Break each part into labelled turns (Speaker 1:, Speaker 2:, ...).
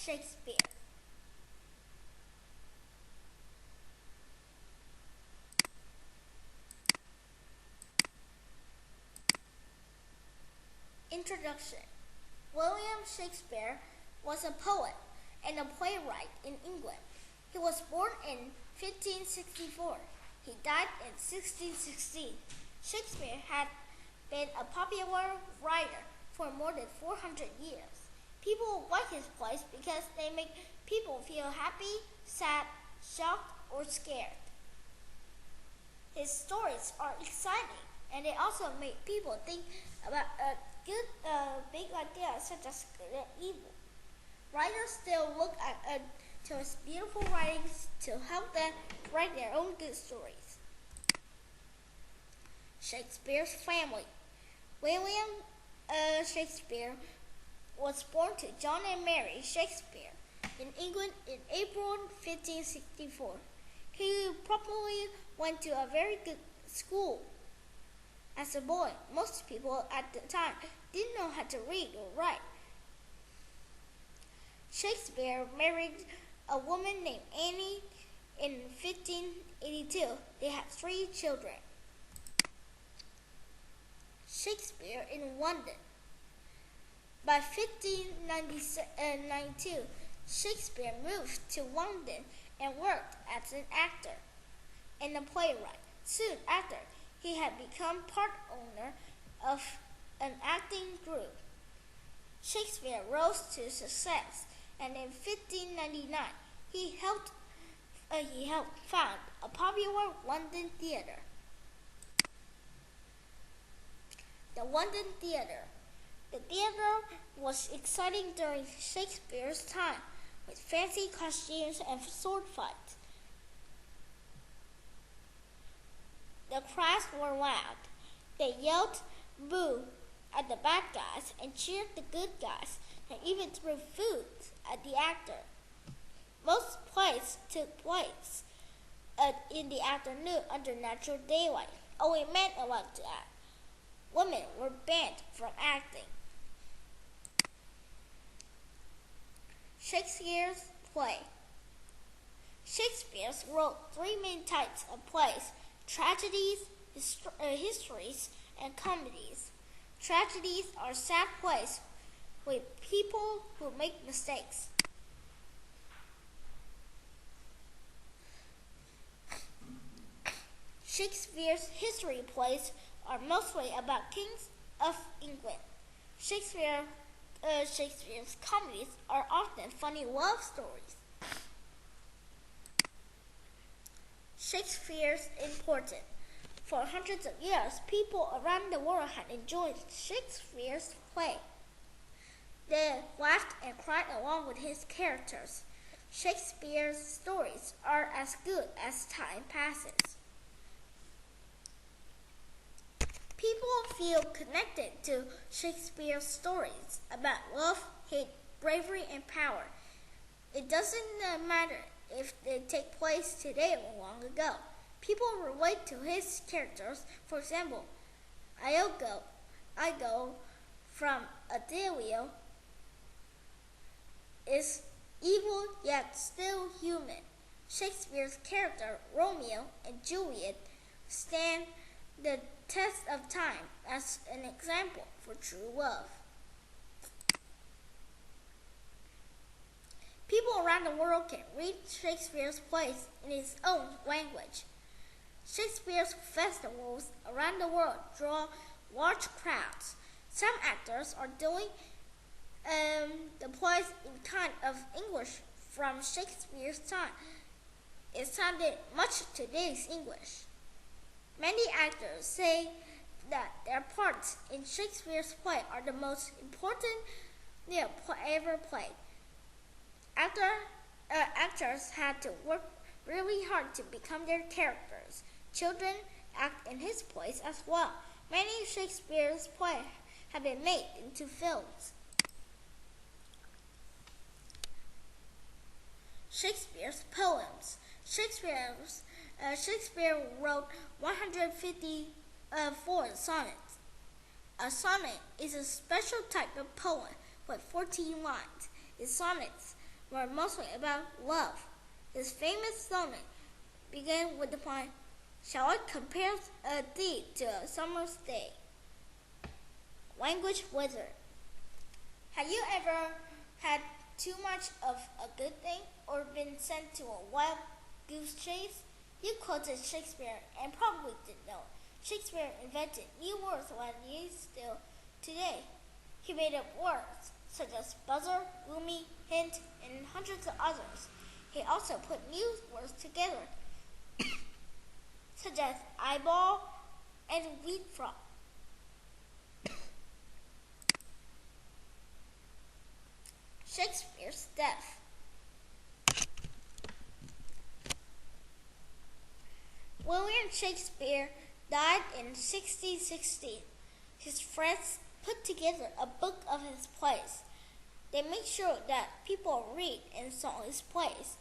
Speaker 1: Shakespeare. Introduction. William Shakespeare was a poet and a playwright in England. He was born in 1564. He died in 1616. Shakespeare had been a popular writer for more than 400 years. People like his plays because they make people feel happy, sad, shocked, or scared. His stories are exciting, and they also make people think about big ideas such as good and evil. Writers still look to his beautiful writings to help them write their own good stories. Shakespeare's family. William Shakespeare was born to John and Mary Shakespeare in England in April 1564. He probably went to a very good school. As a boy, most people at the time didn't know how to read or write. Shakespeare married a woman named Annie in 1582. They had 3 children. Shakespeare in London. By 1592, Shakespeare moved to London and worked as an actor and a playwright. Soon after, he had become part owner of an acting group. Shakespeare rose to success, and in 1599, he helped found a popular London theater. The London Theater. The theater was exciting during Shakespeare's time, with fancy costumes and sword fights. The crowds were loud. They yelled boo at the bad guys and cheered the good guys, and even threw food at the actor. Most plays took place in the afternoon under natural daylight. Only men allowed to act. Women were banned from acting. Shakespeare's play. Shakespeare wrote 3 main types of plays: tragedies, histories, and comedies. Tragedies are sad plays with people who make mistakes. Shakespeare's history plays are mostly about kings of England. Shakespeare's comedies are often funny love stories. Shakespeare's important. For hundreds of years, people around the world had enjoyed Shakespeare's play. They laughed and cried along with his characters. Shakespeare's stories are as good as time passes. People feel connected to Shakespeare's stories about love, hate, bravery, and power. It doesn't matter if they take place today or long ago. People relate to his characters. For example, Iago from Adelio is evil yet still human. Shakespeare's character Romeo and Juliet stand the test of time as an example for true love. People around the world can read Shakespeare's plays in his own language. Shakespeare's festivals around the world draw large crowds. Some actors are doing the plays in kind of English from Shakespeare's time. It sounded much today's English. Many actors say that their parts in Shakespeare's play are the most important they ever played. Actors had to work really hard to become their characters. Children act in his plays as well. Many Shakespeare's plays have been made into films. Shakespeare's poems. Shakespeare wrote 154 sonnets. A sonnet is a special type of poem with 14 lines. His sonnets were mostly about love. His famous sonnet began with the line, "Shall I compare thee to a summer's day?" Language wizard. Have you ever had too much of a good thing or been sent to a wild goose chase? You quoted Shakespeare and probably didn't know. Shakespeare invented new words that we use still today. He made up words such as buzzer, gloomy, hint, and hundreds of others. He also put new words together such as eyeball and wheat frog. Shakespeare's death. William Shakespeare died in 1616. His friends put together a book of his plays. They made sure that people read and saw his plays.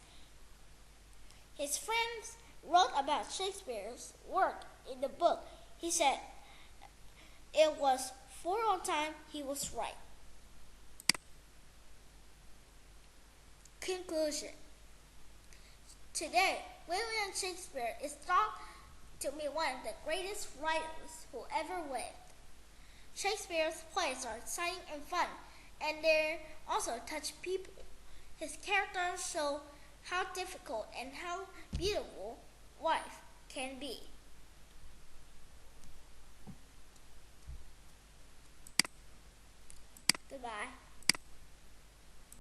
Speaker 1: His friends wrote about Shakespeare's work in the book. He said it was for all time he was right. Conclusion. Today, William Shakespeare is thought to be one of the greatest writers who ever lived. Shakespeare's plays are exciting and fun, and they also touch people. His characters show how difficult and how beautiful life can be. Goodbye.